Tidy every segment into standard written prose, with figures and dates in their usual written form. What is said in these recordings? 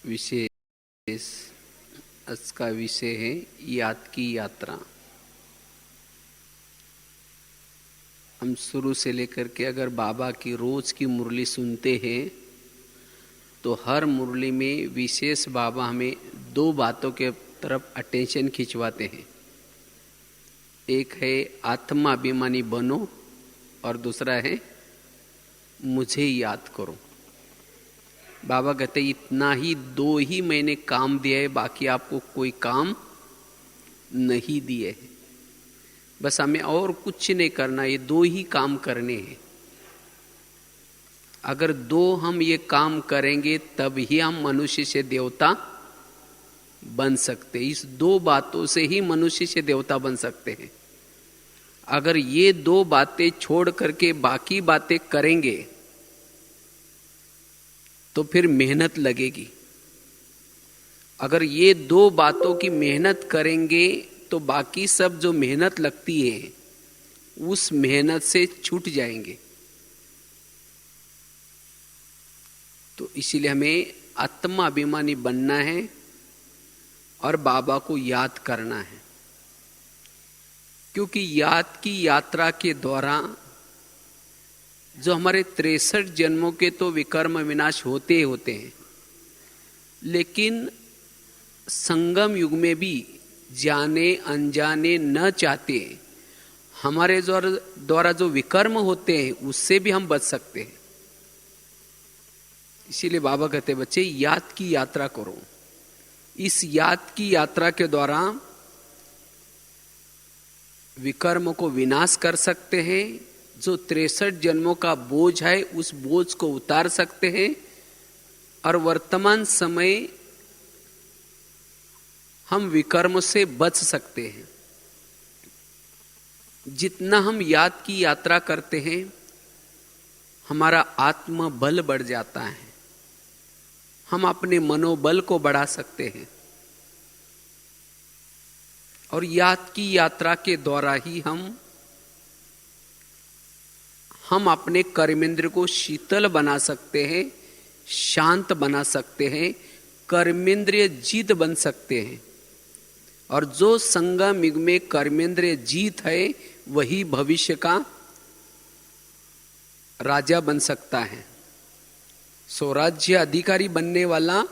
विशेष का विषय है याद की यात्रा। हम शुरू से लेकर के अगर बाबा की रोज की मुरली सुनते हैं तो हर मुरली में विशेष बाबा हमें दो बातों के तरफ अटेंशन खिंचवाते हैं। एक है आत्माभिमानी बनो और दूसरा है मुझे याद करो। बाबा कहते इतना ही दो ही मैंने काम दिया है, बाकी आपको कोई काम नहीं दिए है। बस हमें और कुछ नहीं करना, ये दो ही काम करने हैं। अगर दो हम ये काम करेंगे तब ही हम मनुष्य से देवता बन सकते हैं। इस दो बातों से ही मनुष्य से देवता बन सकते हैं। अगर ये दो बातें छोड़ करके बाकी बातें करेंगे तो फिर मेहनत लगेगी। अगर ये दो बातों की मेहनत करेंगे तो बाकी सब जो मेहनत लगती है उस मेहनत से छूट जाएंगे। तो इसीलिए हमें आत्माभिमानी बनना है और बाबा को याद करना है, क्योंकि याद की यात्रा के द्वारा जो हमारे 63 जन्मों के तो विकर्म विनाश होते ही होते हैं, लेकिन संगम युग में भी जाने अनजाने न चाहते हमारे द्वारा जो विकर्म होते हैं उससे भी हम बच सकते हैं। इसीलिए बाबा कहते बच्चे याद की यात्रा करो। इस याद की यात्रा के द्वारा विकर्म को विनाश कर सकते हैं। जो 63 जन्मों का बोझ है उस बोझ को उतार सकते हैं और वर्तमान समय हम विकर्म से बच सकते हैं। जितना हम याद की यात्रा करते हैं हमारा आत्मबल बढ़ जाता है, हम अपने मनोबल को बढ़ा सकते हैं। और याद की यात्रा के द्वारा ही हम अपने कर्मेंद्र को शीतल बना सकते हैं, शांत बना सकते हैं, कर्मेंद्रिय जीत बन सकते हैं। और जो संगम युग में कर्मेंद्रिय जीत है वही भविष्य का राजा बन सकता है। स्वराज्य अधिकारी बनने वाला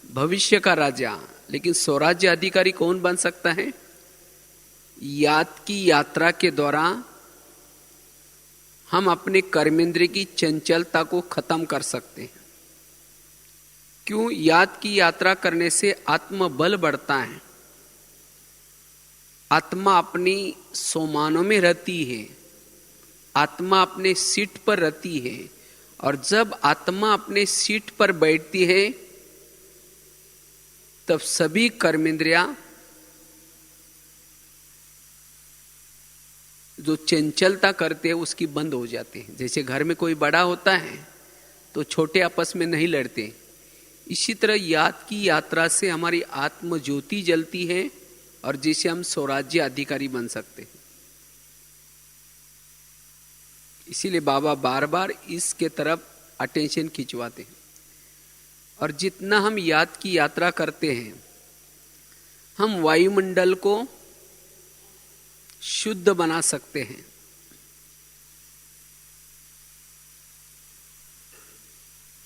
भविष्य का राजा, लेकिन स्वराज्य अधिकारी कौन बन सकता है? याद की यात्रा के द्वारा हम अपने कर्मेंद्रिय की चंचलता को खत्म कर सकते हैं। क्यों? याद की यात्रा करने से आत्मबल बढ़ता है। आत्मा अपनी सोमानों में रहती है, आत्मा अपने सीट पर रहती है। और जब आत्मा अपने सीट पर बैठती है तब सभी कर्मेंद्रियां जो चंचलता करते हैं उसकी बंद हो जाती है। जैसे घर में कोई बड़ा होता है तो छोटे आपस में नहीं लड़ते, इसी तरह याद की यात्रा से हमारी आत्म ज्योति जलती है और जिसे हम स्वराज्य अधिकारी बन सकते हैं। इसीलिए बाबा बार बार इसके तरफ अटेंशन खिंचवाते हैं। और जितना हम याद की यात्रा करते हैं हम वायुमंडल को शुद्ध बना सकते हैं।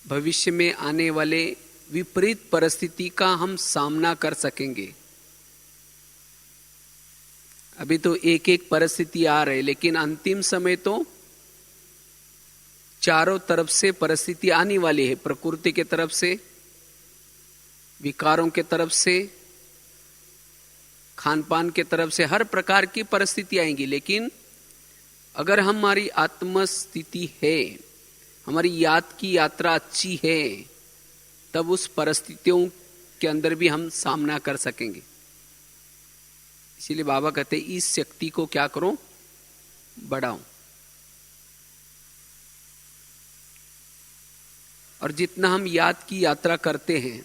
भविष्य में आने वाले विपरीत परिस्थिति का हम सामना कर सकेंगे। अभी तो एक एक परिस्थिति आ रही, लेकिन अंतिम समय तो चारों तरफ से परिस्थिति आने वाली है। प्रकृति के तरफ से, विकारों के तरफ से, खान पान के तरफ से, हर प्रकार की परिस्थिति आएंगी। लेकिन अगर हमारी आत्मस्थिति है, हमारी याद की यात्रा अच्छी है, तब उस परिस्थितियों के अंदर भी हम सामना कर सकेंगे। इसीलिए बाबा कहते हैं इस शक्ति को क्या करो, बढ़ाओ। और जितना हम याद की यात्रा करते हैं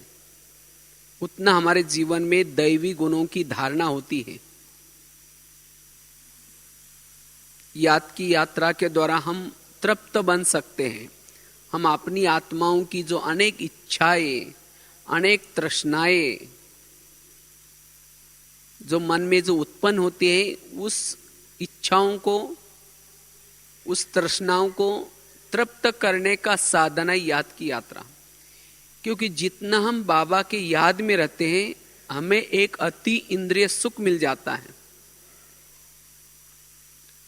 उतना हमारे जीवन में दैवी गुणों की धारणा होती है। याद की यात्रा के द्वारा हम तृप्त बन सकते हैं। हम अपनी आत्माओं की जो अनेक इच्छाएं, अनेक तृष्णाएं जो मन में जो उत्पन्न होती है, उस इच्छाओं को, उस तृष्णाओं को तृप्त करने का साधन है याद की यात्रा। क्योंकि जितना हम बाबा के याद में रहते हैं, हमें एक अति इंद्रिय सुख मिल जाता है।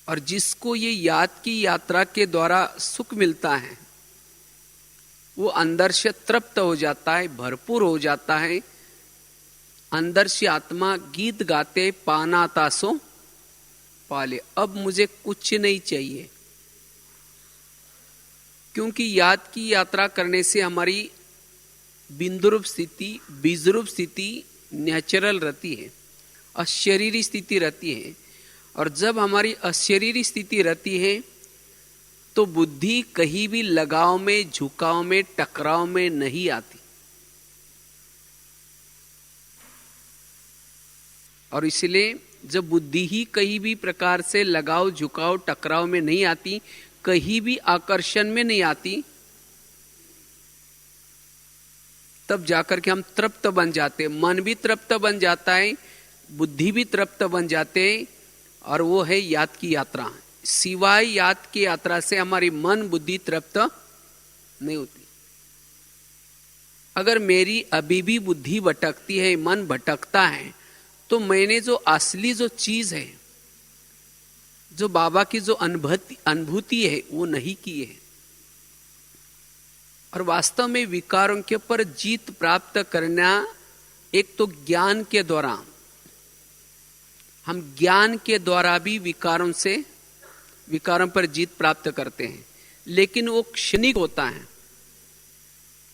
और जिसको ये याद की यात्रा के द्वारा सुख मिलता है, वो अंदर से तृप्त हो जाता है, भरपूर हो जाता है। अंदर से आत्मा गीत गाते, पाना तासो पाले, अब मुझे कुछ नहीं चाहिए। क्योंकि याद की यात्रा करने से हमारी बिंदुरूप स्थिति, बीजरूप स्थिति नेचुरल रहती है, अशरीरी स्थिति रहती है। और जब हमारी अशरीरी स्थिति रहती है तो बुद्धि कहीं भी लगाव में, झुकाव में, टकराव में नहीं आती। और इसलिए जब बुद्धि ही कहीं भी प्रकार से लगाव, झुकाव, टकराव में नहीं आती, कहीं भी आकर्षण में नहीं आती, तब जाकर के हम तृप्त बन जाते, मन भी तृप्त बन जाता है, बुद्धि भी तृप्त बन जाते हैं। और वो है याद की यात्रा। सिवाय याद की यात्रा से हमारी मन बुद्धि तृप्त नहीं होती। अगर मेरी अभी भी बुद्धि भटकती है, मन भटकता है, तो मैंने जो असली जो चीज है, जो बाबा की जो अनुभूति है, वो नहीं की है। और वास्तव में विकारों के ऊपर जीत प्राप्त करना, एक तो ज्ञान के द्वारा, हम ज्ञान के द्वारा भी विकारों पर जीत प्राप्त करते हैं, लेकिन वो क्षणिक होता है।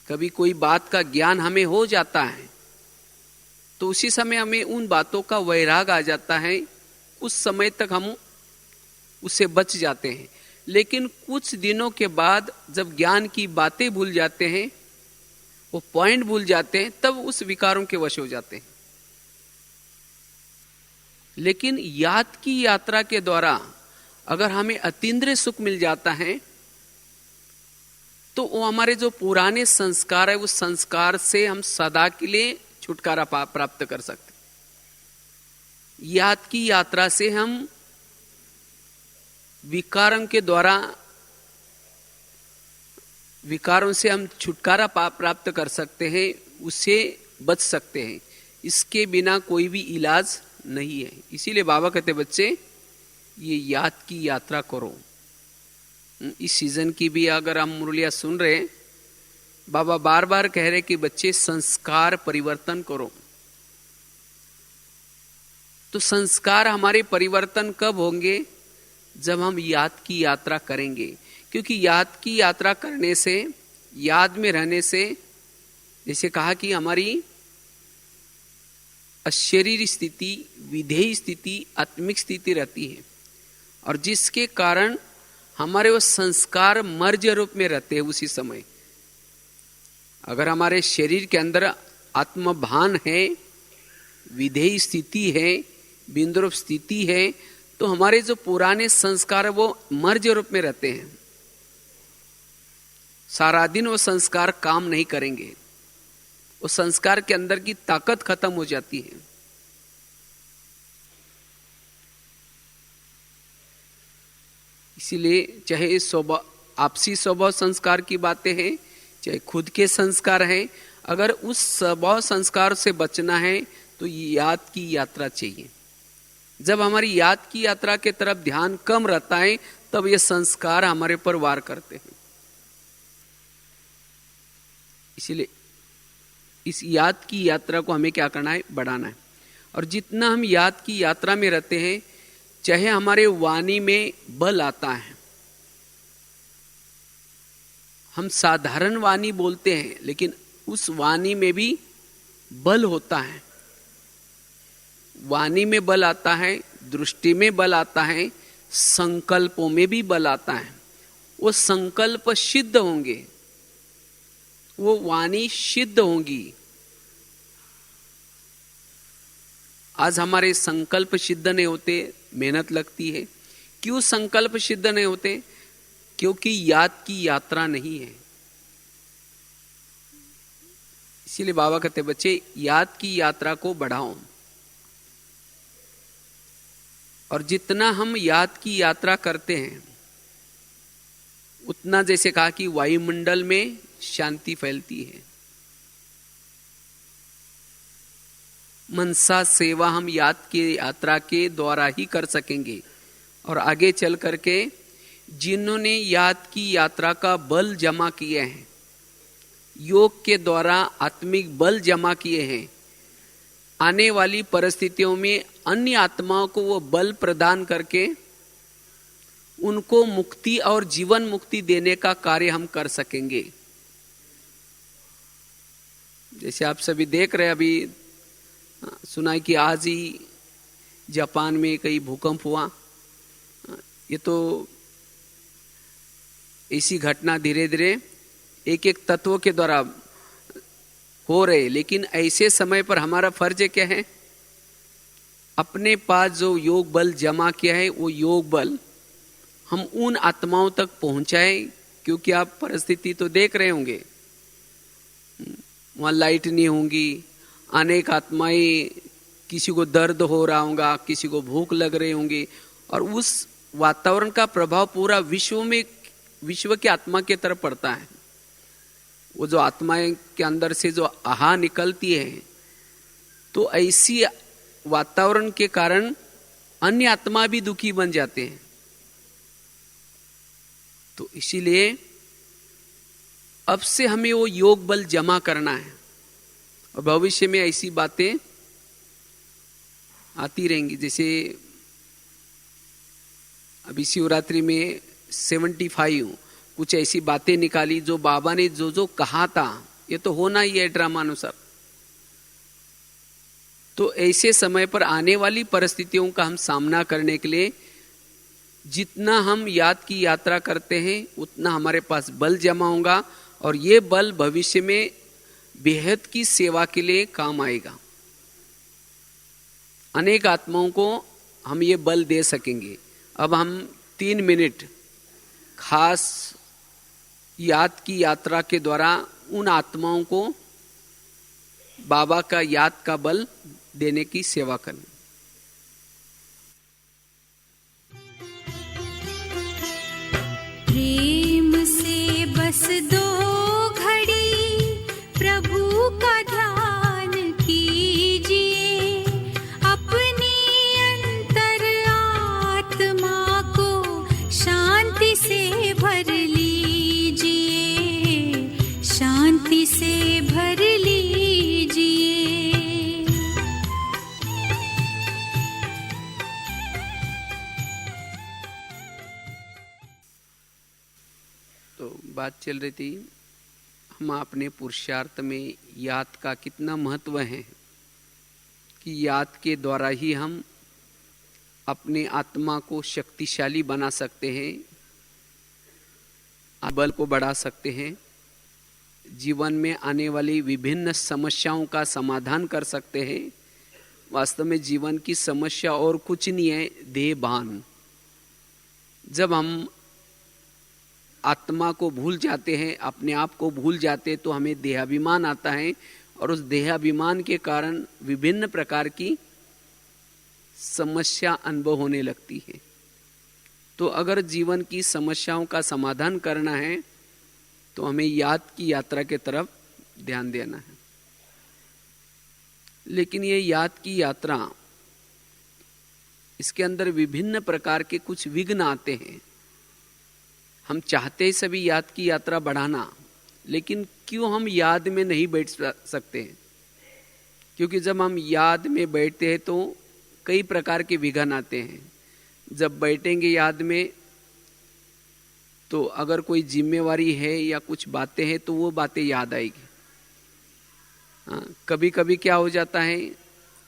कभी कोई बात का ज्ञान हमें हो जाता है तो उसी समय हमें उन बातों का वैराग आ जाता है, उस समय तक हम उससे बच जाते हैं। लेकिन कुछ दिनों के बाद जब ज्ञान की बातें भूल जाते हैं, वो पॉइंट भूल जाते हैं, तब उस विकारों के वश हो जाते हैं। लेकिन याद की यात्रा के द्वारा अगर हमें अतीन्द्रिय सुख मिल जाता है, तो वो हमारे जो पुराने संस्कार है, उस संस्कार से हम सदा के लिए छुटकारा प्राप्त कर सकते। याद की यात्रा से हम विकारों के द्वारा, विकारों से हम छुटकारा प्राप्त कर सकते हैं, उससे बच सकते हैं। इसके बिना कोई भी इलाज नहीं है। इसीलिए बाबा कहते, बच्चे ये याद की यात्रा करो। इस सीजन की भी अगर हम मुरलियां सुन रहे, बाबा बार बार कह रहे कि बच्चे संस्कार परिवर्तन करो। तो संस्कार हमारे परिवर्तन कब होंगे? जब हम याद की यात्रा करेंगे। क्योंकि याद की यात्रा करने से, याद में रहने से, जैसे कहा कि हमारी अशरीरी स्थिति, विधेय स्थिति, आत्मिक स्थिति रहती है, और जिसके कारण हमारे वो संस्कार मर्ज रूप में रहते हैं उसी समय। अगर हमारे शरीर के अंदर आत्मभान है, विधेय स्थिति है, बिंदुरूप स्थिति है, तो हमारे जो पुराने संस्कार है वो मर्ज रूप में रहते हैं। सारा दिन वो संस्कार काम नहीं करेंगे, वो संस्कार के अंदर की ताकत खत्म हो जाती है। इसीलिए चाहे आपसी स्वभाव संस्कार की बातें हैं, चाहे खुद के संस्कार हैं, अगर उस स्वभाव संस्कार से बचना है तो याद की यात्रा चाहिए। जब हमारी याद की यात्रा के तरफ ध्यान कम रहता है, तब ये संस्कार हमारे पर वार करते हैं। इसलिए इस याद की यात्रा को हमें क्या करना है? बढ़ाना है। और जितना हम याद की यात्रा में रहते हैं, चाहे हमारे वाणी में बल आता है, हम साधारण वाणी बोलते हैं, लेकिन उस वाणी में भी बल होता है। वाणी में बल आता है, दृष्टि में बल आता है, संकल्पों में भी बल आता है। वो संकल्प सिद्ध होंगे, वो वाणी सिद्ध होंगी। आज हमारे संकल्प सिद्ध नहीं होते, मेहनत लगती है। क्यों संकल्प सिद्ध नहीं होते? क्योंकि याद की यात्रा नहीं है। इसीलिए बाबा कहते बच्चे याद की यात्रा को बढ़ाओ, और जितना हम याद की यात्रा करते हैं उतना, जैसे कहा कि वायुमंडल में शांति फैलती है। मनसा सेवा हम याद की यात्रा के द्वारा ही कर सकेंगे। और आगे चल करके जिन्होंने याद की यात्रा का बल जमा किए हैं, योग के द्वारा आत्मिक बल जमा किए हैं, आने वाली परिस्थितियों में अन्य आत्माओं को वो बल प्रदान करके उनको मुक्ति और जीवन मुक्ति देने का कार्य हम कर सकेंगे। जैसे आप सभी देख रहे हैं, अभी सुना है कि आज ही जापान में कई भूकंप हुआ। ये तो ऐसी घटना धीरे धीरे एक एक तत्व के द्वारा हो रहे, लेकिन ऐसे समय पर हमारा फर्ज क्या है, अपने पास जो योग बल जमा किया है वो योग बल हम उन आत्माओं तक पहुंचाएं। क्योंकि आप परिस्थिति तो देख रहे होंगे, वहां लाइट नहीं होंगी, अनेक आत्माएं, किसी को दर्द हो रहा होगा, किसी को भूख लग रही होंगी, और उस वातावरण का प्रभाव पूरा विश्व के आत्मा के तरफ पड़ता है। वो जो आत्माएं के अंदर से जो आहा निकलती है, तो ऐसी वातावरण के कारण अन्य आत्मा भी दुखी बन जाते हैं। तो इसीलिए अब से हमें वो योग बल जमा करना है, और भविष्य में ऐसी बातें आती रहेंगी। जैसे अभी शिवरात्रि में 75 कुछ ऐसी बातें निकाली जो बाबा ने जो जो कहा था, ये तो होना ही है ड्रामा अनुसार। तो ऐसे समय पर आने वाली परिस्थितियों का हम सामना करने के लिए जितना हम याद की यात्रा करते हैं उतना हमारे पास बल जमा होगा, और ये बल भविष्य में बेहद की सेवा के लिए काम आएगा। अनेक आत्माओं को हम ये बल दे सकेंगे। अब हम 3 मिनट खास याद की यात्रा के द्वारा उन आत्माओं को बाबा का याद का बल देने की सेवा करें। प्रेम से बस 2 घड़ी प्रभु का ध्यान कीजिए, अपनी अंतर आत्मा को शांति से भर लीजिए, शांति से भर लीजिए। तो बात चल रही थी हम अपने पुरुषार्थ में याद का कितना महत्व है, कि याद के द्वारा ही हम अपने आत्मा को शक्तिशाली बना सकते हैं, बल को बढ़ा सकते हैं, जीवन में आने वाली विभिन्न समस्याओं का समाधान कर सकते हैं। वास्तव में जीवन की समस्या और कुछ नहीं है, देहभान। जब हम आत्मा को भूल जाते हैं, अपने आप को भूल जाते हैं, तो हमें देहाभिमान आता है, और उस देहाभिमान के कारण विभिन्न प्रकार की समस्या अनुभव होने लगती है। तो अगर जीवन की समस्याओं का समाधान करना है तो हमें याद की यात्रा के तरफ ध्यान देना है। लेकिन ये याद की यात्रा, इसके अंदर विभिन्न प्रकार के कुछ विघ्न आते हैं। हम चाहते हैं सभी याद की यात्रा बढ़ाना, लेकिन क्यों हम याद में नहीं बैठ सकते हैं? क्योंकि जब हम याद में बैठते हैं तो कई प्रकार के विघ्न आते हैं। जब बैठेंगे याद में तो अगर कोई जिम्मेवारी है या कुछ बातें हैं तो वो बातें याद आएगी। कभी कभी क्या हो जाता है,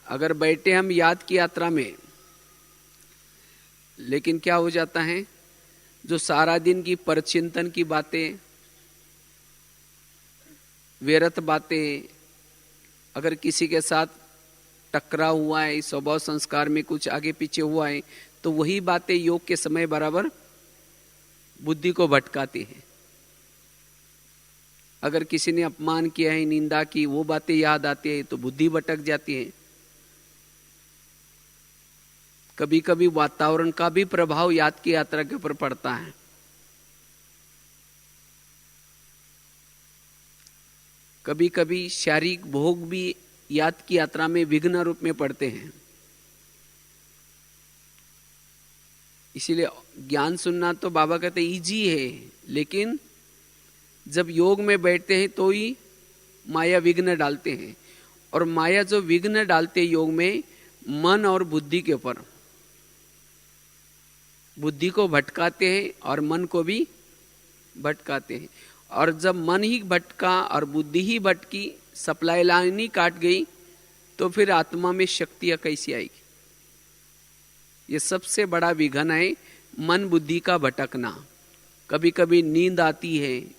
अगर बैठे हम याद की यात्रा में, लेकिन क्या हो जाता है, जो सारा दिन की परचिंतन की बातें, व्यर्थ बातें, अगर किसी के साथ टकराव हुआ है, स्वभाव संस्कार में कुछ आगे पीछे हुआ है, तो वही बातें योग के समय बराबर बुद्धि को भटकाती है। अगर किसी ने अपमान किया है, निंदा की, वो बातें याद आती है तो बुद्धि भटक जाती है। कभी कभी वातावरण का भी प्रभाव याद की यात्रा के ऊपर पड़ता है। कभी कभी शारीरिक भोग भी याद की यात्रा में विघ्न रूप में पड़ते हैं। इसीलिए ज्ञान सुनना तो बाबा कहते इजी है, लेकिन जब योग में बैठते हैं तो ही माया विघ्न डालते हैं। और माया जो विघ्न डालते हैं योग में, मन और बुद्धि के ऊपर, बुद्धि को भटकाते हैं और मन को भी भटकाते हैं। और जब मन ही भटका और बुद्धि ही भटकी, सप्लाई लाइन ही काट गई, तो फिर आत्मा में शक्तियां कैसी आएगी? ये सबसे बड़ा विघन है, मन बुद्धि का भटकना। कभी कभी नींद आती है,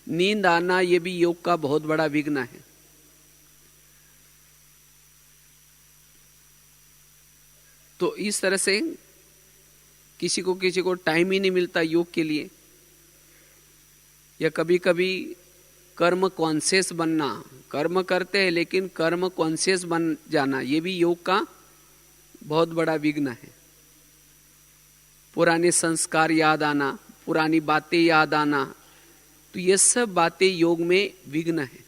नींद आना ये भी योग का बहुत बड़ा विघ्न है। तो इस तरह से किसी को टाइम ही नहीं मिलता योग के लिए। या कभी कभी कर्म कॉन्शियस बनना, कर्म करते हैं लेकिन कर्म कॉन्शियस बन जाना, ये भी योग का बहुत बड़ा विघ्न है। पुराने संस्कार याद आना, पुरानी बातें याद आना, तो ये सब बातें योग में विघ्न है।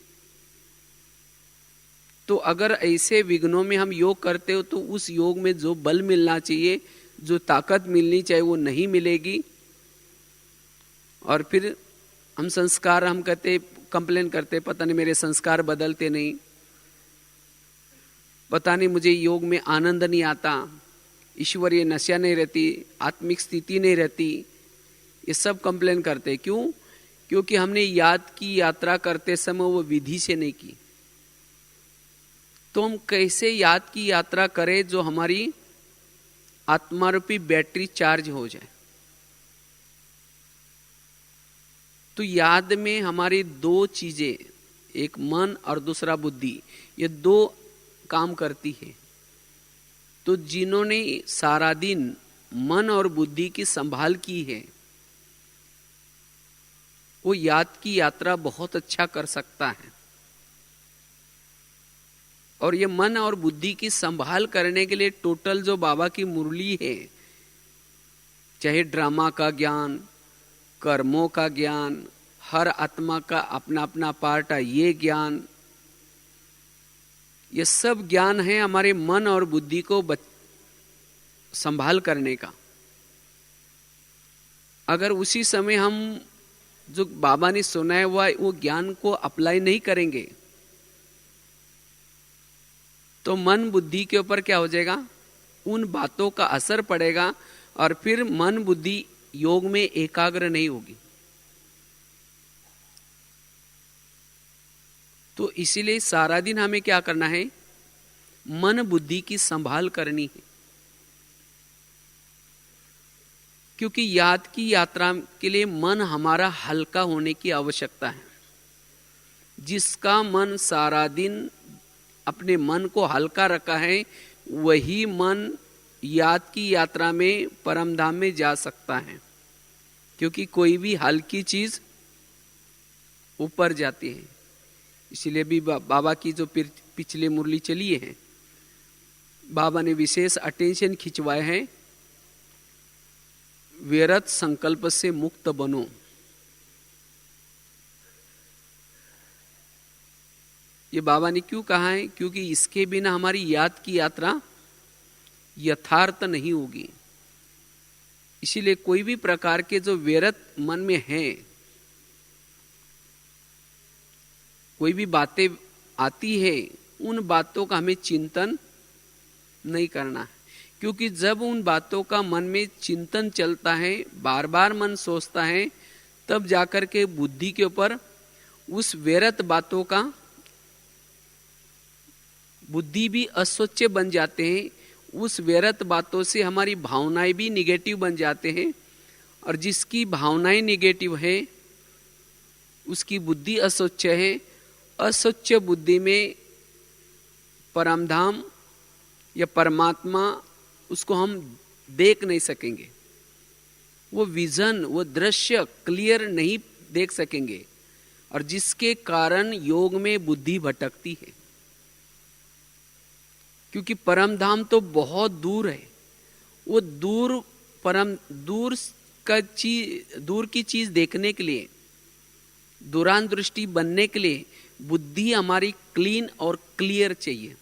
तो अगर ऐसे विघ्नों में हम योग करते हो तो उस योग में जो बल मिलना चाहिए, जो ताकत मिलनी चाहिए, वो नहीं मिलेगी। और फिर हम संस्कार, हम कहते, कंप्लेन करते, पता नहीं मेरे संस्कार बदलते नहीं, पता नहीं मुझे योग में आनंद नहीं आता, ईश्वरीय नशा नहीं रहती, आत्मिक स्थिति नहीं रहती। ये सब कंप्लेन करते। क्यों? क्योंकि हमने याद की यात्रा करते समय वो विधि से नहीं की। तो हम कैसे याद की यात्रा करें जो हमारी आत्मा रूपी बैटरी चार्ज हो जाए? तो याद में हमारी दो चीजें, एक मन और दूसरा बुद्धि, ये दो काम करती है। तो जिन्होंने सारा दिन मन और बुद्धि की संभाल की है, वो याद की यात्रा बहुत अच्छा कर सकता है। और ये मन और बुद्धि की संभाल करने के लिए टोटल जो बाबा की मुरली है, चाहे ड्रामा का ज्ञान, कर्मों का ज्ञान, हर आत्मा का अपना अपना पार्ट है, ये ज्ञान, ये सब ज्ञान है हमारे मन और बुद्धि को संभाल करने का। अगर उसी समय हम जो बाबा ने सुनाया हुआ वो ज्ञान को अप्लाई नहीं करेंगे तो मन बुद्धि के ऊपर क्या हो जाएगा? उन बातों का असर पड़ेगा और फिर मन बुद्धि योग में एकाग्र नहीं होगी। तो इसीलिए सारा दिन हमें क्या करना है? मन बुद्धि की संभाल करनी है। क्योंकि याद की यात्रा के लिए मन हमारा हल्का होने की आवश्यकता है। जिसका मन सारा दिन अपने मन को हल्का रखा है, वही मन याद की यात्रा में परम धाम में जा सकता है। क्योंकि कोई भी हल्की चीज ऊपर जाती है। इसीलिए भी बाबा की जो पिछले मुरली चली है, बाबा ने विशेष अटेंशन खिंचवाए हैं, व्यर्थ संकल्प से मुक्त बनो। ये बाबा ने क्यों कहा है? क्योंकि इसके बिना हमारी याद की यात्रा यथार्थ नहीं होगी। इसीलिए कोई भी प्रकार के जो व्यर्थ मन में है, कोई भी बातें आती है, उन बातों का हमें चिंतन नहीं करना है। क्योंकि जब उन बातों का मन में चिंतन चलता है, बार बार मन सोचता है, तब जाकर के बुद्धि के ऊपर उस व्यर्थ बातों का, बुद्धि भी अस्वच्छ बन जाते हैं। उस व्यर्थ बातों से हमारी भावनाएं भी निगेटिव बन जाते हैं। और जिसकी भावनाएं निगेटिव है, उसकी बुद्धि अस्वच्छ है। अस्वच्छ बुद्धि में परमधाम या परमात्मा, उसको हम देख नहीं सकेंगे। वो विजन, वो दृश्य क्लियर नहीं देख सकेंगे। और जिसके कारण योग में बुद्धि भटकती है। क्योंकि परम धाम तो बहुत दूर है, वो दूर की चीज देखने के लिए, दूरांदृष्टि बनने के लिए बुद्धि हमारी क्लीन और क्लियर चाहिए।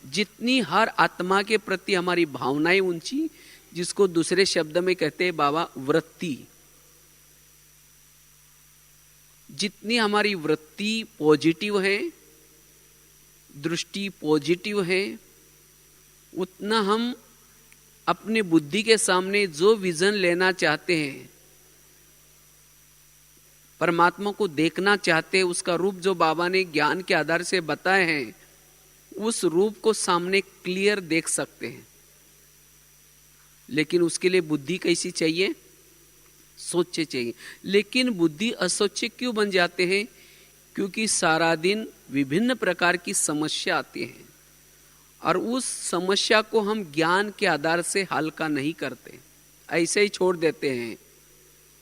जितनी हर आत्मा के प्रति हमारी भावनाएं ऊंची, जिसको दूसरे शब्द में कहते हैं बाबा वृत्ति, जितनी हमारी वृत्ति पॉजिटिव है, दृष्टि पॉजिटिव है, उतना हम अपने बुद्धि के सामने जो विजन लेना चाहते हैं, परमात्मा को देखना चाहते हैं, उसका रूप जो बाबा ने ज्ञान के आधार से बताए हैं, उस रूप को सामने क्लियर देख सकते हैं। लेकिन उसके लिए बुद्धि कैसी चाहिए? सोचे चाहिए। लेकिन बुद्धि असोचे क्यों बन जाते हैं? क्योंकि सारा दिन विभिन्न प्रकार की समस्या आती है और उस समस्या को हम ज्ञान के आधार से हल का नहीं करते, ऐसे ही छोड़ देते हैं।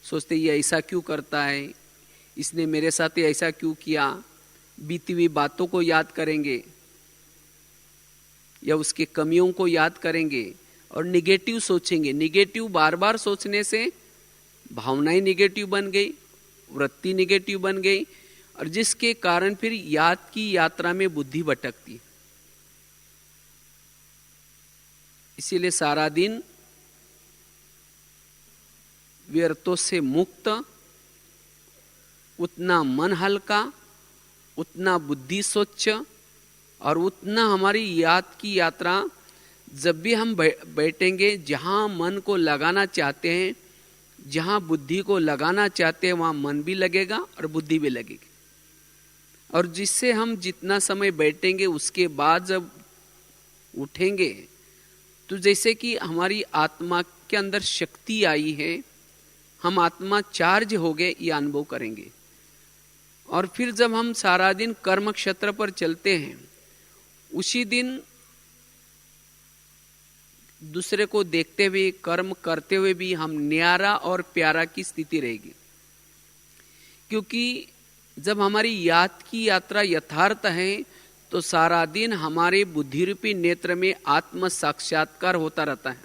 सोचते ये ऐसा क्यों करता है, इसने मेरे साथ ऐसा क्यों किया, बीती हुई बातों को याद करेंगे या उसकी कमियों को याद करेंगे और निगेटिव सोचेंगे। निगेटिव बार बार सोचने से भावनाएं निगेटिव बन गई, वृत्ति निगेटिव बन गई, और जिसके कारण फिर याद की यात्रा में बुद्धि भटकती। इसीलिए सारा दिन व्यर्थों से मुक्त, उतना मन हल्का, उतना बुद्धि स्वच्छ, और उतना हमारी याद की यात्रा जब भी हम बैठेंगे, जहां मन को लगाना चाहते हैं, जहां बुद्धि को लगाना चाहते हैं, वहां मन भी लगेगा और बुद्धि भी लगेगी। और जिससे हम जितना समय बैठेंगे उसके बाद जब उठेंगे तो जैसे कि हमारी आत्मा के अंदर शक्ति आई है, हम आत्मा चार्ज हो गए, ये अनुभव करेंगे। और फिर जब हम सारा दिन कर्म क्षेत्र पर चलते हैं, उसी दिन दूसरे को देखते हुए, कर्म करते हुए भी हम न्यारा और प्यारा की स्थिति रहेगी। क्योंकि जब हमारी याद की यात्रा यथार्थ है तो सारा दिन हमारे बुद्धि रूपी नेत्र में आत्म साक्षात्कार होता रहता है,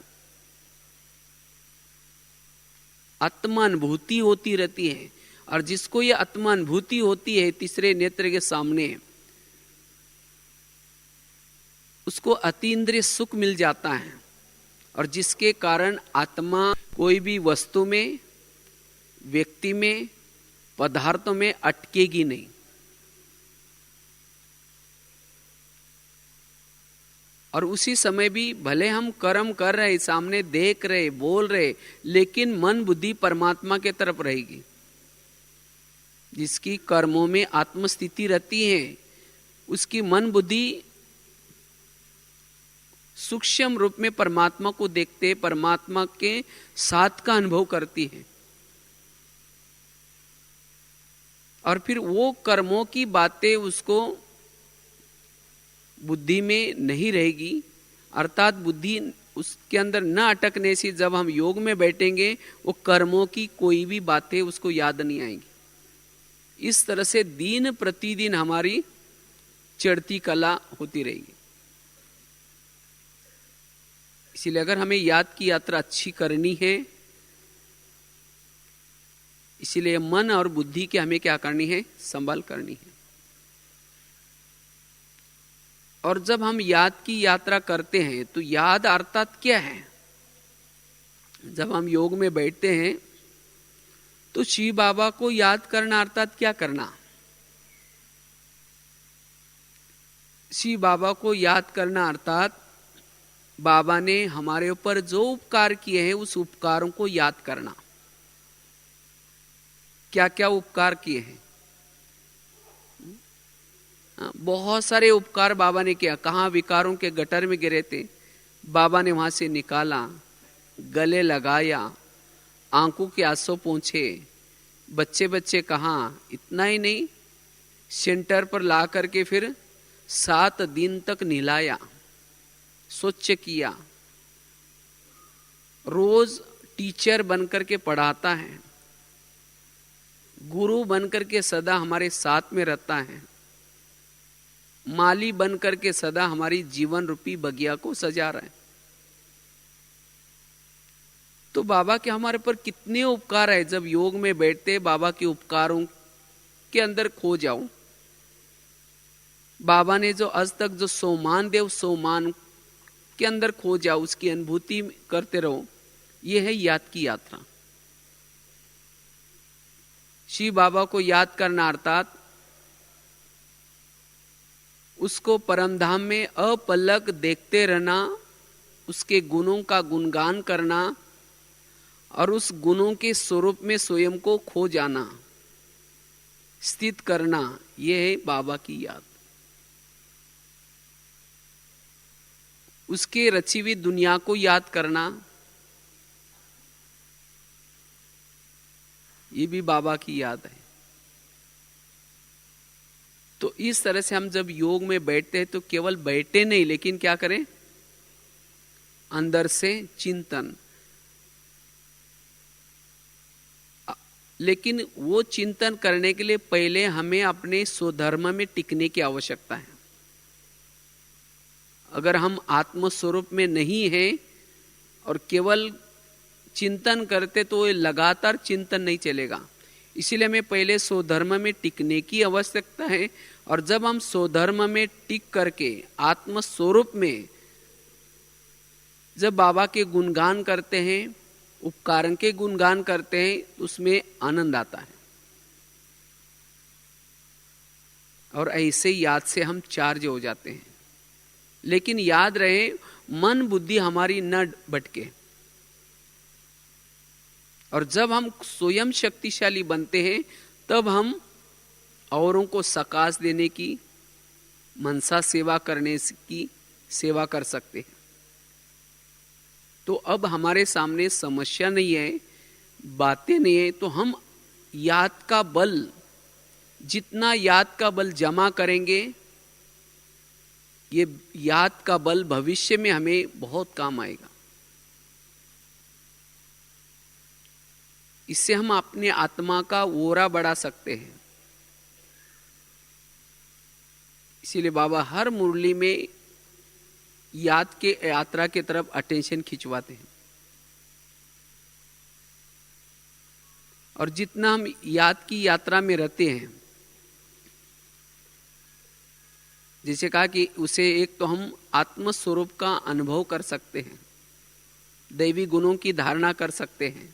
आत्मानुभूति होती रहती है। और जिसको ये आत्मानुभूति होती है तीसरे नेत्र के सामने, उसको अतीन्द्रिय सुख मिल जाता है, और जिसके कारण आत्मा कोई भी वस्तु में, व्यक्ति में, पदार्थों में अटकेगी नहीं। और उसी समय भी भले हम कर्म कर रहे, सामने देख रहे, बोल रहे, लेकिन मन बुद्धि परमात्मा के तरफ रहेगी। जिसकी कर्मों में आत्मस्थिति रहती है, उसकी मन बुद्धि सूक्ष्म रूप में परमात्मा को देखते, परमात्मा के साथ का अनुभव करती है। और फिर वो कर्मों की बातें उसको बुद्धि में नहीं रहेगी, अर्थात बुद्धि उसके अंदर न अटकने से जब हम योग में बैठेंगे, वो कर्मों की कोई भी बातें उसको याद नहीं आएंगी। इस तरह से दिन प्रतिदिन हमारी चढ़ती कला होती रहेगी। इसीलिए अगर हमें याद की यात्रा अच्छी करनी है, इसीलिए मन और बुद्धि की हमें क्या करनी है? संभाल करनी है। और जब हम याद की यात्रा करते हैं तो याद अर्थात क्या है? जब हम योग में बैठते हैं तो शिव बाबा को याद करना अर्थात क्या करना? शिव बाबा को याद करना अर्थात बाबा ने हमारे ऊपर जो उपकार किए हैं उस उपकारों को याद करना। क्या क्या उपकार किए हैं? बहुत सारे उपकार बाबा ने किया। कहाँ विकारों के गटर में गिरे थे, बाबा ने वहां से निकाला, गले लगाया, आंखों के आंसू पोंछे, बच्चे बच्चे कहाँ। इतना ही नहीं, सेंटर पर ला करके फिर 7 दिन तक नहलाया, स्वच्छ किया। रोज टीचर बनकर के पढ़ाता है, गुरु बनकर के सदा हमारे साथ में रहता है, माली बनकर के सदा हमारी जीवन रूपी बगिया को सजा रहा है। तो बाबा के हमारे पर कितने उपकार है। जब योग में बैठते बाबा के उपकारों के अंदर खो जाओ। बाबा ने जो आज तक जो सोमान देव सोमान के अंदर खो जाओ, उसकी अनुभूति करते रहो। यह है याद की यात्रा। शिव बाबा को याद करना अर्थात उसको परमधाम में अपलक देखते रहना, उसके गुणों का गुणगान करना और उस गुणों के स्वरूप में स्वयं को खो जाना, स्थित करना, यह है बाबा की याद। उसके रची हुई दुनिया को याद करना, ये भी बाबा की याद है। तो इस तरह से हम जब योग में बैठते हैं तो केवल बैठे नहीं, लेकिन क्या करें, अंदर से चिंतन। लेकिन वो चिंतन करने के लिए पहले हमें अपने स्वधर्म में टिकने की आवश्यकता है। अगर हम आत्मस्वरूप में नहीं हैं और केवल चिंतन करते तो ये लगातार चिंतन नहीं चलेगा। इसीलिए हमें पहले स्वधर्म में टिकने की आवश्यकता है। और जब हम स्वधर्म में टिक करके आत्मस्वरूप में जब बाबा के गुणगान करते हैं, उपकारों के गुणगान करते हैं, उसमें आनंद आता है। और ऐसे याद से हम चार्ज हो जाते हैं। लेकिन याद रहे, मन बुद्धि हमारी न भटके। और जब हम स्वयं शक्तिशाली बनते हैं तब हम औरों को सकाश देने की, मनसा सेवा करने की सेवा कर सकते हैं। तो अब हमारे सामने समस्या नहीं है, बातें नहीं है। तो हम याद का बल, जितना याद का बल जमा करेंगे, ये याद का बल भविष्य में हमें बहुत काम आएगा। इससे हम अपने आत्मा का ओरा बढ़ा सकते हैं। इसीलिए बाबा हर मुरली में याद के यात्रा की तरफ अटेंशन खिंचवाते हैं। और जितना हम याद की यात्रा में रहते हैं, जैसे कहा कि उसे एक तो हम आत्म स्वरूप का अनुभव कर सकते हैं, दैवी गुणों की धारणा कर सकते हैं।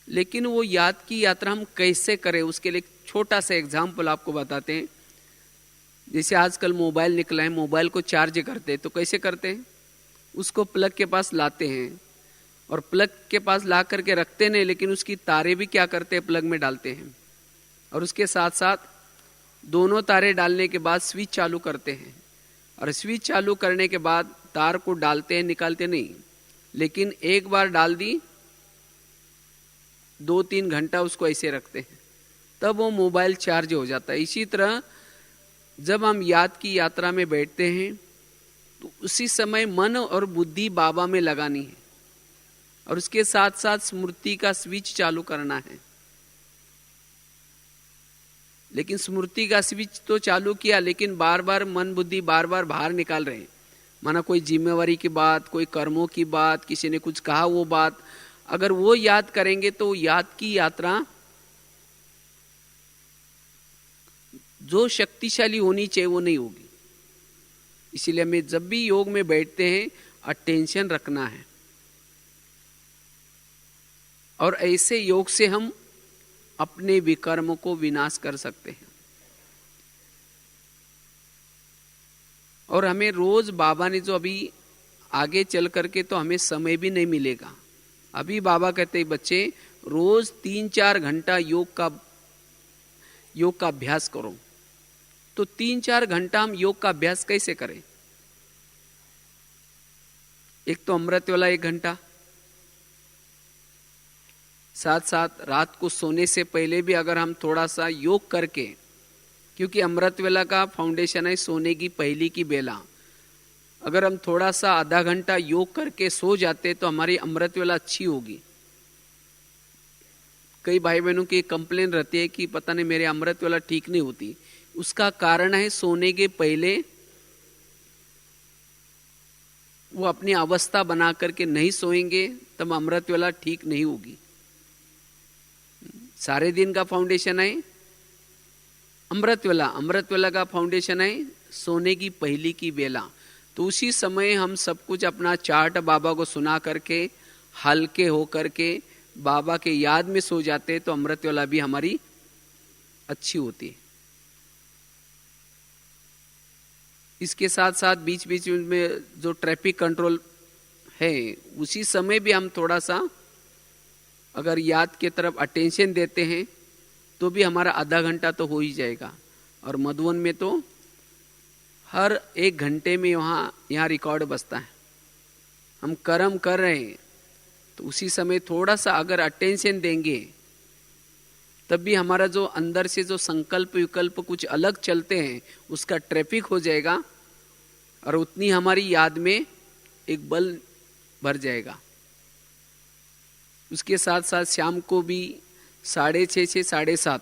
लेकिन वो याद की यात्रा हम कैसे करें, उसके लिए एक छोटा सा एग्जाम्पल आपको बताते हैं। जैसे आजकल मोबाइल निकला है, मोबाइल को चार्ज करते हैं तो कैसे करते हैं, उसको प्लग के पास लाते हैं और प्लग के पास ला करके रखते नहीं, लेकिन उसकी तारे भी क्या करते हैं, प्लग में डालते हैं। और उसके साथ साथ दोनों तारे डालने के बाद स्विच चालू करते हैं। और स्विच चालू करने के बाद तार को डालते हैं, निकालते नहीं। लेकिन एक बार डाल दी, 2-3 घंटा उसको ऐसे रखते हैं, तब वो मोबाइल चार्ज हो जाता है। इसी तरह जब हम याद की यात्रा में बैठते हैं तो उसी समय मन और बुद्धि बाबा में लगानी है और उसके साथ साथ स्मृति का स्विच चालू करना है। लेकिन स्मृति का स्विच तो चालू किया, लेकिन बार बार मन बुद्धि बार बार बाहर निकाल रहे हैं। माना कोई जिम्मेवारी की बात, कोई कर्मों की बात, किसी ने कुछ कहा वो बात, अगर वो याद करेंगे तो याद की यात्रा जो शक्तिशाली होनी चाहिए वो नहीं होगी। इसीलिए हमें जब भी योग में बैठते हैं अटेंशन रखना है। और ऐसे योग से हम अपने विकर्म को विनाश कर सकते हैं। और हमें रोज बाबा ने जो अभी आगे चल करके तो हमें समय भी नहीं मिलेगा। अभी बाबा कहते हैं बच्चे रोज 3-4 घंटा योग का अभ्यास करो। तो 3-4 घंटा हम योग का अभ्यास कैसे करें? एक तो अमृत वाला 1 घंटा, साथ साथ रात को सोने से पहले भी अगर हम थोड़ा सा योग करके, क्योंकि अमृत वेला का फाउंडेशन है सोने की पहली की बेला, अगर हम थोड़ा सा आधा घंटा योग करके सो जाते तो हमारी अमृत वेला अच्छी होगी। कई भाई बहनों की कंप्लेन रहती है कि पता नहीं मेरे अमृत वाला ठीक नहीं होती। उसका कारण है सोने के पहले वो अपनी अवस्था बना करके नहीं सोएंगे, तब अमृत वाला ठीक नहीं होगी। सारे दिन का फाउंडेशन है अमृत वेला का फाउंडेशन है सोने की पहली की बेला। तो उसी समय हम सब कुछ अपना चार्ट बाबा को सुना करके हल्के हो करके बाबा के याद में सो जाते, तो अमृत वेला भी हमारी अच्छी होती है। इसके साथ साथ बीच बीच में जो ट्रैफिक कंट्रोल है, उसी समय भी हम थोड़ा सा अगर याद के तरफ अटेंशन देते हैं तो भी हमारा आधा घंटा तो हो ही जाएगा। और मधुवन में तो हर 1 घंटे में यहाँ रिकॉर्ड बजता है। हम कर्म कर रहे हैं तो उसी समय थोड़ा सा अगर अटेंशन देंगे तब भी हमारा जो अंदर से जो संकल्प विकल्प कुछ अलग चलते हैं उसका ट्रैफिक हो जाएगा और उतनी हमारी याद में एक बल भर जाएगा। उसके साथ साथ शाम को भी 6:30 से 7:30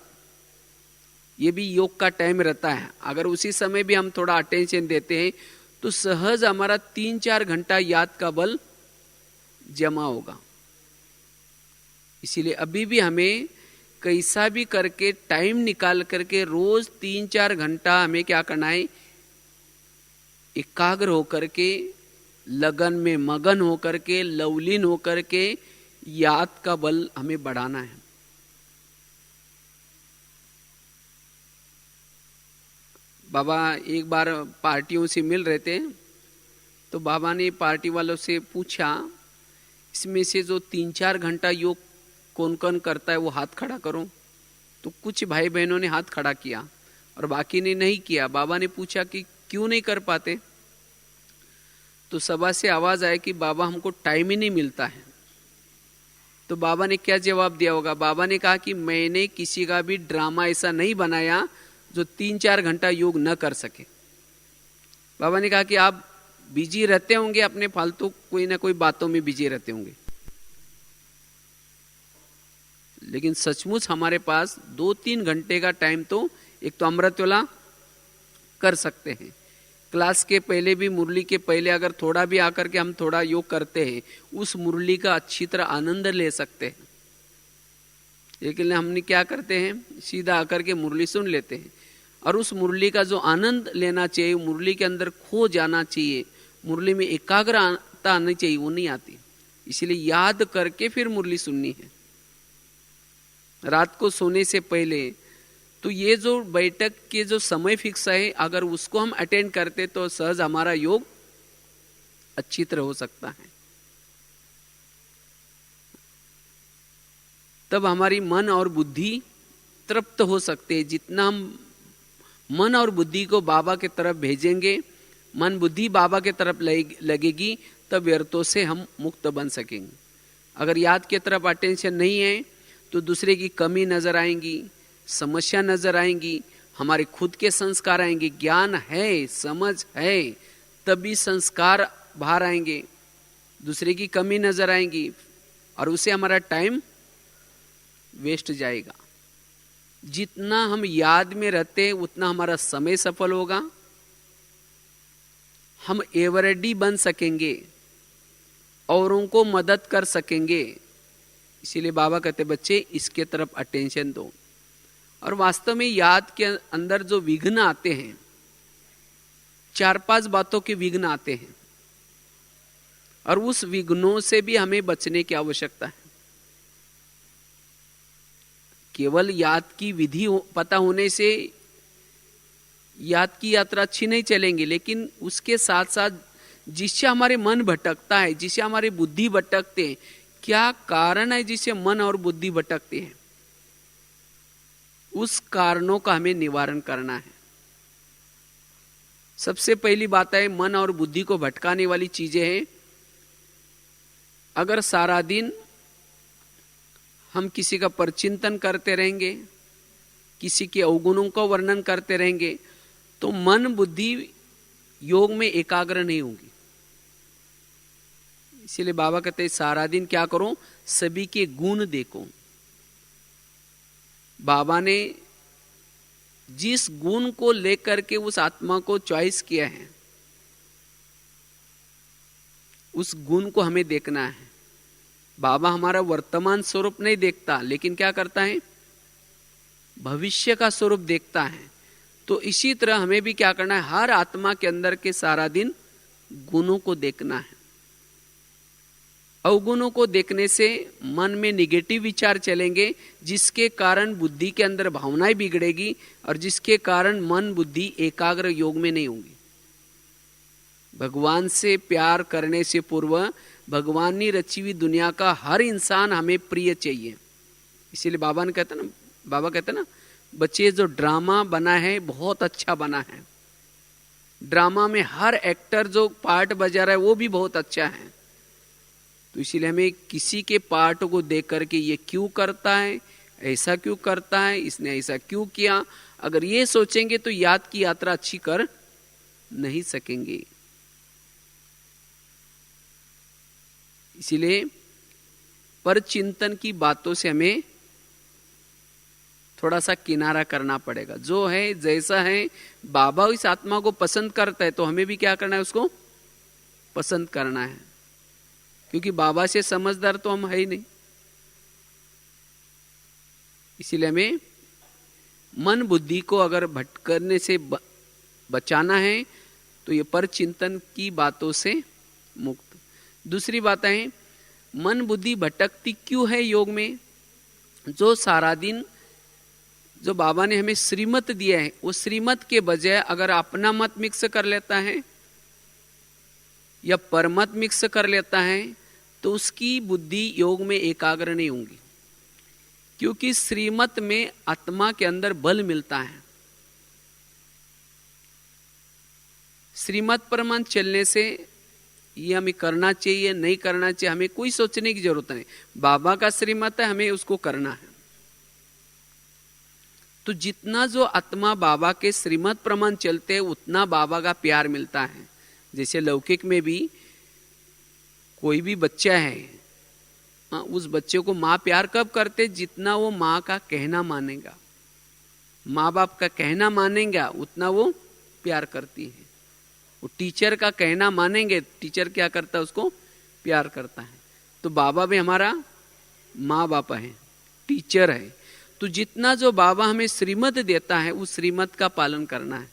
ये भी योग का टाइम रहता है। अगर उसी समय भी हम थोड़ा अटेंशन देते हैं तो सहज हमारा 3-4 घंटा याद का बल जमा होगा। इसीलिए अभी भी हमें कैसा भी करके टाइम निकाल करके रोज 3-4 घंटा हमें क्या करना है, एकाग्र होकर के, लगन में मगन होकर के, लवलीन होकर के याद का बल हमें बढ़ाना है। बाबा एक बार पार्टियों से मिल रहे थे तो बाबा ने पार्टी वालों से पूछा, इसमें से जो 3-4 घंटा योग कौन कौन करता है वो हाथ खड़ा करो। तो कुछ भाई बहनों ने हाथ खड़ा किया और बाकी ने नहीं किया। बाबा ने पूछा कि क्यों नहीं कर पाते? तो सभा से आवाज आया कि बाबा हमको टाइम ही नहीं मिलता है। तो बाबा ने क्या जवाब दिया होगा? बाबा ने कहा कि मैंने किसी का भी ड्रामा ऐसा नहीं बनाया जो 3-4 घंटा योग न कर सके। बाबा ने कहा कि आप बिजी रहते होंगे, अपने फालतू कोई ना कोई बातों में बिजी रहते होंगे, लेकिन सचमुच हमारे पास 2-3 घंटे का टाइम तो एक तो अमृत वेला कर सकते हैं। क्लास के पहले भी, मुरली के पहले अगर थोड़ा भी आकर के हम थोड़ा योग करते हैं, उस मुरली का अच्छी तरह आनंद ले सकते हैं। लेकिन हमने क्या करते हैं, सीधा आकर के मुरली सुन लेते हैं और उस मुरली का जो आनंद लेना चाहिए, मुरली के अंदर खो जाना चाहिए, मुरली में एकाग्रता आनी चाहिए, वो नहीं आती। इसलिए याद करके फिर मुरली सुननी है रात को सोने से पहले। तो ये जो बैठक के जो समय फिक्स है, अगर उसको हम अटेंड करते तो सहज हमारा योग अच्छी तरह हो सकता है। तब हमारी मन और बुद्धि तृप्त हो सकते हैं। जितना हम मन और बुद्धि को बाबा के तरफ भेजेंगे, मन बुद्धि बाबा के तरफ लगेगी, तब व्यर्थों से हम मुक्त बन सकेंगे। अगर याद के तरफ अटेंशन नहीं है तो दूसरे की कमी नजर आएंगी, समस्या नजर आएंगी, हमारे खुद के संस्कार आएंगे। ज्ञान है, समझ है, तभी संस्कार बाहर आएंगे, दूसरे की कमी नजर आएंगी और उससे हमारा टाइम वेस्ट जाएगा। जितना हम याद में रहते हैं उतना हमारा समय सफल होगा, हम एवरेडी बन सकेंगे, औरों को मदद कर सकेंगे। इसीलिए बाबा कहते बच्चे इसके तरफ अटेंशन दो। और वास्तव में याद के अंदर जो विघ्न आते हैं, 4-5 बातों के विघ्न आते हैं और उस विघ्नों से भी हमें बचने की आवश्यकता है। केवल याद की विधि पता होने से याद की यात्रा अच्छी नहीं चलेंगी, लेकिन उसके साथ साथ जिससे हमारे मन भटकता है, जिससे हमारी बुद्धि भटकते हैं, क्या कारण है जिससे मन और बुद्धि भटकते हैं, उस कारणों का हमें निवारण करना है। सबसे पहली बात है, मन और बुद्धि को भटकाने वाली चीजें हैं। अगर सारा दिन हम किसी का परचिंतन करते रहेंगे, किसी के अवगुणों का वर्णन करते रहेंगे, तो मन बुद्धि योग में एकाग्र नहीं होगी। इसीलिए बाबा कहते हैं सारा दिन क्या करो, सभी के गुण देखो। बाबा ने जिस गुण को लेकर के उस आत्मा को चॉइस किया है, उस गुण को हमें देखना है। बाबा हमारा वर्तमान स्वरूप नहीं देखता, लेकिन क्या करता है, भविष्य का स्वरूप देखता है। तो इसी तरह हमें भी क्या करना है, हर आत्मा के अंदर के सारा दिन गुणों को देखना है। अवगुणों को देखने से मन में निगेटिव विचार चलेंगे, जिसके कारण बुद्धि के अंदर भावनाएं बिगड़ेगी और जिसके कारण मन बुद्धि एकाग्र योग में नहीं होंगी। भगवान से प्यार करने से पूर्व भगवान ने रची हुई दुनिया का हर इंसान हमें प्रिय चाहिए। इसीलिए बाबा कहते ना बच्चे जो ड्रामा बना है बहुत अच्छा बना है, ड्रामा में हर एक्टर जो पार्ट बजा रहा है वो भी बहुत अच्छा है। तो इसीलिए हमें किसी के पार्ट को देख करके ये क्यों करता है, ऐसा क्यों करता है, इसने ऐसा क्यों किया, अगर ये सोचेंगे तो याद की यात्रा अच्छी कर नहीं सकेंगे। इसीलिए पर चिंतन की बातों से हमें थोड़ा सा किनारा करना पड़ेगा। जो है जैसा है, बाबा इस आत्मा को पसंद करता है तो हमें भी क्या करना है, उसको पसंद करना है, क्योंकि बाबा से समझदार तो हम है ही नहीं। इसीलिए हमें मन बुद्धि को अगर भटकने से बचाना है तो ये पर चिंतन की बातों से मुक्त। दूसरी बात है, मन बुद्धि भटकती क्यों है योग में? जो सारा दिन जो बाबा ने हमें श्रीमत दिया है, वो श्रीमत के बजाय अगर अपना मत मिक्स कर लेता है या परमत मिक्स कर लेता है तो उसकी बुद्धि योग में एकाग्र नहीं होगी, क्योंकि श्रीमत में आत्मा के अंदर बल मिलता है। श्रीमत पर मन चलने से ये हमें करना चाहिए नहीं करना चाहिए, हमें कोई सोचने की जरूरत नहीं। बाबा का श्रीमत है, हमें उसको करना है। तो जितना जो आत्मा बाबा के श्रीमत प्रमाण चलते हैं उतना बाबा का प्यार मिलता है। जैसे लौकिक में भी कोई भी बच्चा है, उस बच्चे को माँ प्यार कब करते, जितना वो माँ का कहना मानेगा, माँ बाप का कहना मानेगा उतना वो प्यार करती है। वो टीचर का कहना मानेंगे, टीचर क्या करता है, उसको प्यार करता है। तो बाबा भी हमारा माँ बाप है, टीचर है। तो जितना जो बाबा हमें श्रीमत देता है उस श्रीमत का पालन करना है।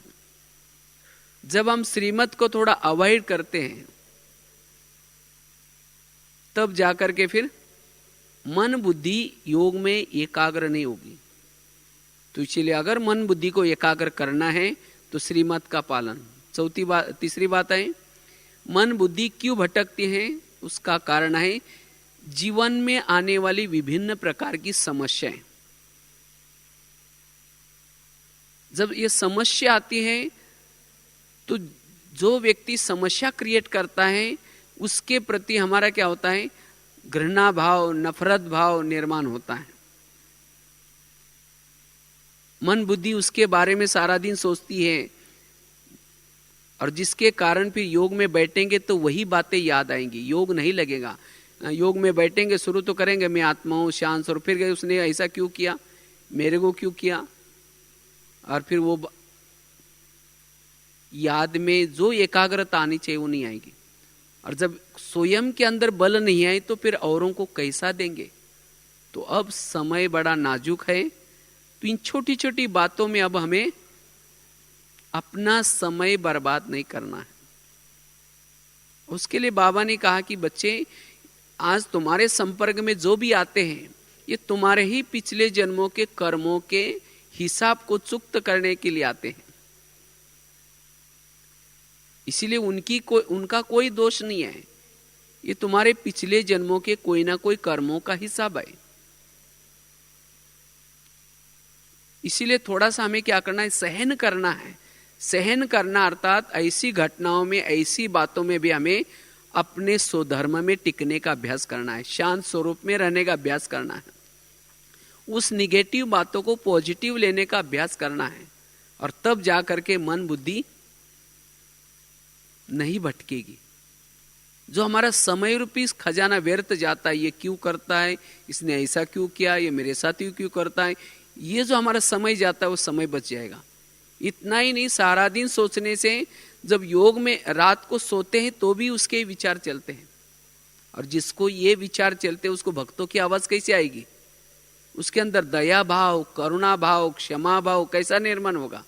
जब हम श्रीमत को थोड़ा अवॉइड करते हैं तब जाकर के फिर मन बुद्धि योग में एकाग्र नहीं होगी। तो इसलिए अगर मन बुद्धि को एकाग्र करना है तो श्रीमत का पालन। तीसरी बात है, मन बुद्धि क्यों भटकती है, उसका कारण है जीवन में आने वाली विभिन्न प्रकार की समस्याएं। जब ये समस्या आती है तो जो व्यक्ति समस्या क्रिएट करता है उसके प्रति हमारा क्या होता है, घृणा भाव, नफरत भाव निर्माण होता है। मन बुद्धि उसके बारे में सारा दिन सोचती है और जिसके कारण फिर योग में बैठेंगे तो वही बातें याद आएंगी, योग नहीं लगेगा। योग में बैठेंगे, शुरू तो करेंगे मैं आत्मा हूं, शांत, और फिर उसने ऐसा क्यों किया, मेरे को क्यों किया, और फिर वो याद में जो एकाग्रता आनी चाहिए वो नहीं आएगी। और जब स्वयं के अंदर बल नहीं आए तो फिर औरों को कैसा देंगे। तो अब समय बड़ा नाजुक है, तो इन छोटी छोटी बातों में अब हमें अपना समय बर्बाद नहीं करना है। उसके लिए बाबा ने कहा कि बच्चे, आज तुम्हारे संपर्क में जो भी आते हैं ये तुम्हारे ही पिछले जन्मों के कर्मों के हिसाब को चुक्त करने के लिए आते हैं। इसीलिए उनका कोई दोष नहीं है, ये तुम्हारे पिछले जन्मों के कोई ना कोई कर्मों का हिसाब है। इसीलिए थोड़ा सा हमें क्या करना है, सहन करना है। सहन करना अर्थात ऐसी घटनाओं में, ऐसी बातों में भी हमें अपने स्वधर्म में टिकने का अभ्यास करना है, शांत स्वरूप में रहने का अभ्यास करना है, उस निगेटिव बातों को पॉजिटिव लेने का अभ्यास करना है। और तब जाकर के मन बुद्धि नहीं भटकेगी। जो हमारा समय रूपी खजाना व्यर्थ जाता है, ये क्यों करता है, इसने ऐसा क्यों किया, ये मेरे साथ क्यों करता है, ये जो हमारा समय जाता है वो समय बच जाएगा। इतना ही नहीं, सारा दिन सोचने से जब योग में रात को सोते हैं तो भी उसके विचार चलते हैं, और जिसको ये विचार चलते हैं उसको भक्तों की आवाज कैसे आएगी? उसके अंदर दया भाव, करुणा भाव, क्षमा भाव कैसा निर्माण होगा?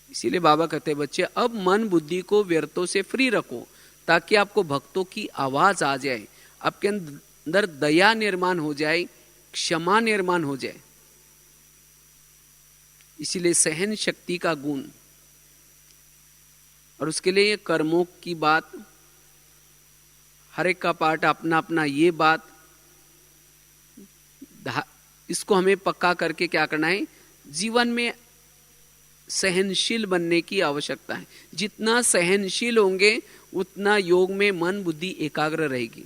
इसीलिए बाबा कहते हैं बच्चे अब मन बुद्धि को व्यर्थों से फ्री रखो ताकि आपको भक्तों की आवाज आ जाए, आपके अंदर दया निर्माण हो जाए, क्षमा निर्माण हो जाए। इसीलिए सहन शक्ति का गुण, और उसके लिए ये कर्मों की बात, हर एक का पार्ट अपना अपना, ये बात इसको हमें पक्का करके क्या करना है? जीवन में सहनशील बनने की आवश्यकता है। जितना सहनशील होंगे उतना योग में मन बुद्धि एकाग्र रहेगी।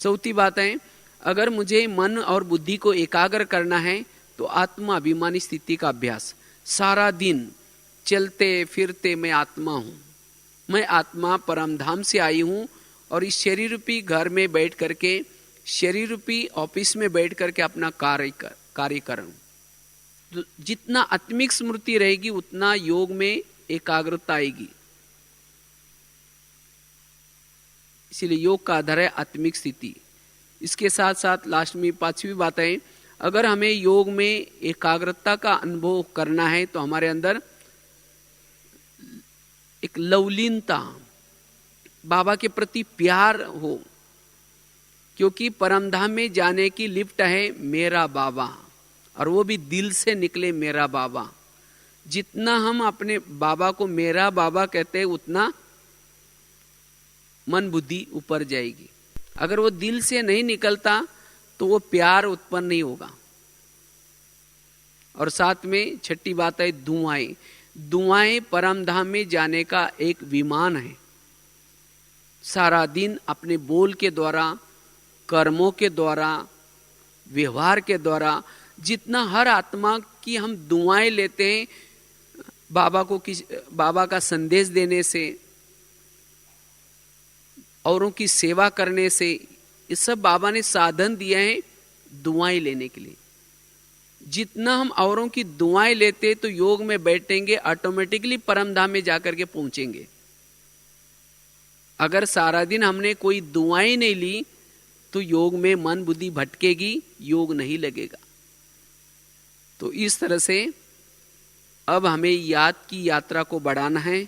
चौथी बात है, अगर मुझे मन और बुद्धि को एकाग्र करना है तो आत्मा अभिमानी स्थिति का अभ्यास। सारा दिन चलते फिरते मैं आत्मा हूं, मैं आत्मा परम धाम से आई हूं, और इस शरीर रूपी घर में बैठ करके, शरीर रूपी ऑफिस में बैठ करके अपना कार्य करूं। तो जितना आत्मिक स्मृति रहेगी उतना योग में एकाग्रता आएगी। इसीलिए योग का आधार है आत्मिक स्थिति। इसके साथ साथ लास्ट में 5वीं बात है, अगर हमें योग में एकाग्रता का अनुभव करना है तो हमारे अंदर एक लवलीनता, बाबा के प्रति प्यार हो, क्योंकि परमधाम में जाने की लिफ्ट है मेरा बाबा, और वो भी दिल से निकले मेरा बाबा। जितना हम अपने बाबा को मेरा बाबा कहते हैं उतना मन बुद्धि ऊपर जाएगी। अगर वो दिल से नहीं निकलता तो वो प्यार उत्पन्न नहीं होगा। और साथ में छठी बात है दुआएं। दुआएं परमधाम में जाने का एक विमान है। सारा दिन अपने बोल के द्वारा, कर्मों के द्वारा, व्यवहार के द्वारा, जितना हर आत्मा की हम दुआएं लेते हैं बाबा का संदेश देने से, औरों की सेवा करने से, ये सब बाबा ने साधन दिया है दुआएं लेने के लिए। जितना हम औरों की दुआएं लेते तो योग में बैठेंगे, ऑटोमेटिकली परमधाम में जाकर के पहुंचेंगे। अगर सारा दिन हमने कोई दुआएं नहीं ली तो योग में मन बुद्धि भटकेगी, योग नहीं लगेगा। तो इस तरह से अब हमें याद की यात्रा को बढ़ाना है।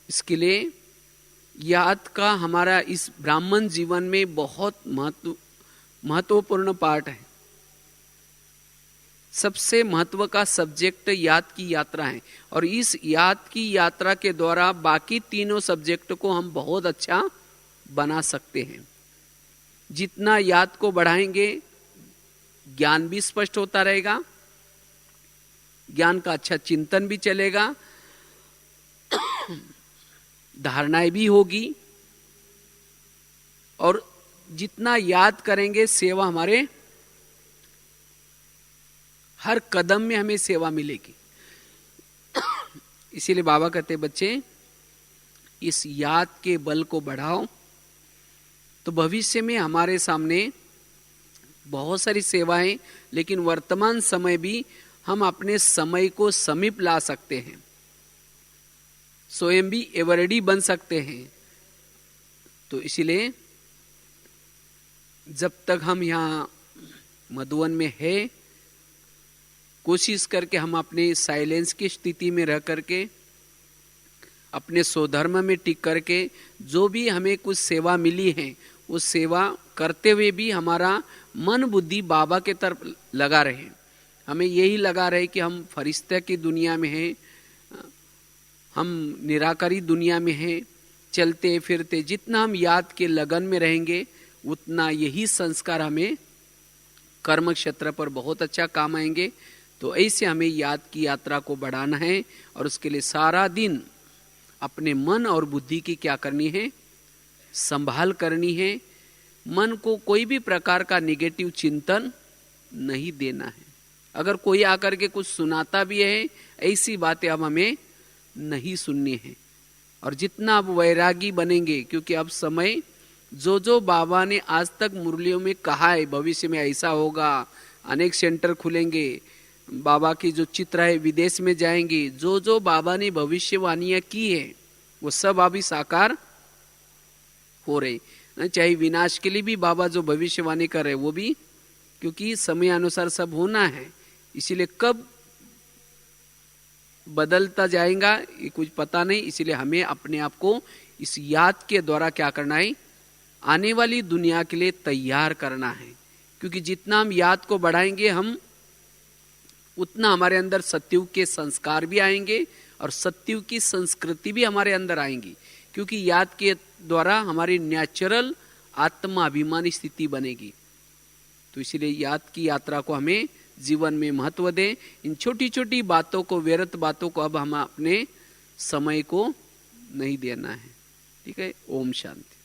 इसके लिए याद का हमारा इस ब्राह्मण जीवन में बहुत महत्वपूर्ण पार्ट है। सबसे महत्व का सब्जेक्ट याद की यात्रा है, और इस याद की यात्रा के द्वारा बाकी तीनों सब्जेक्ट को हम बहुत अच्छा बना सकते हैं। जितना याद को बढ़ाएंगे ज्ञान भी स्पष्ट होता रहेगा, ज्ञान का अच्छा चिंतन भी चलेगा, धारणाएं भी होगी, और जितना याद करेंगे सेवा हमारे हर कदम में हमें सेवा मिलेगी। इसीलिए बाबा कहते बच्चे इस याद के बल को बढ़ाओ, तो भविष्य में हमारे सामने बहुत सारी सेवाएं, लेकिन वर्तमान समय भी हम अपने समय को समीप ला सकते हैं, स्वयं भी एवरेडी बन सकते हैं। तो इसीलिए जब तक हम यहाँ मधुवन में है, कोशिश करके हम अपने साइलेंस की स्थिति में रह करके, अपने स्वधर्म में टिक करके, जो भी हमें कुछ सेवा मिली है उस सेवा करते हुए भी हमारा मन बुद्धि बाबा के तरफ लगा रहे। हमें यही लगा रहे कि हम फरिश्ते की दुनिया में हैं, हम निराकारी दुनिया में हैं, चलते फिरते। जितना हम याद के लगन में रहेंगे उतना यही संस्कार हमें कर्म क्षेत्र पर बहुत अच्छा काम आएंगे। तो ऐसे हमें याद की यात्रा को बढ़ाना है, और उसके लिए सारा दिन अपने मन और बुद्धि की क्या करनी है? संभाल करनी है। मन को कोई भी प्रकार का निगेटिव चिंतन नहीं देना है। अगर कोई आकर के कुछ सुनाता भी है, ऐसी बातें अब हमें नहीं सुननी है। और जितना अब वैरागी बनेंगे, क्योंकि अब समय जो बाबा ने आज तक मुरलियों में कहा है भविष्य में ऐसा होगा, अनेक सेंटर खुलेंगे, बाबा की जो चित्र है विदेश में जाएंगी, जो जो बाबा ने भविष्यवाणियां की है वो सब अभी साकार हो रही। चाहे विनाश के लिए भी बाबा जो भविष्यवाणी कर रहे वो भी, क्योंकि समय अनुसार सब होना है, इसीलिए कब बदलता जाएगा ये कुछ पता नहीं। इसीलिए हमें अपने आप को इस याद के द्वारा क्या करना है, आने वाली दुनिया के लिए तैयार करना है। क्योंकि जितना हम याद को बढ़ाएंगे हम उतना हमारे अंदर सत्युग के संस्कार भी आएंगे और सत्युग की संस्कृति भी हमारे अंदर आएंगी। क्योंकि याद के द्वारा हमारी नेचुरल आत्माभिमानी स्थिति बनेगी। तो इसीलिए याद की यात्रा को हमें जीवन में महत्व दें। इन छोटी छोटी बातों को, व्यर्थ बातों को अब हम अपने समय को नहीं देना है। ठीक है। ओम शांति।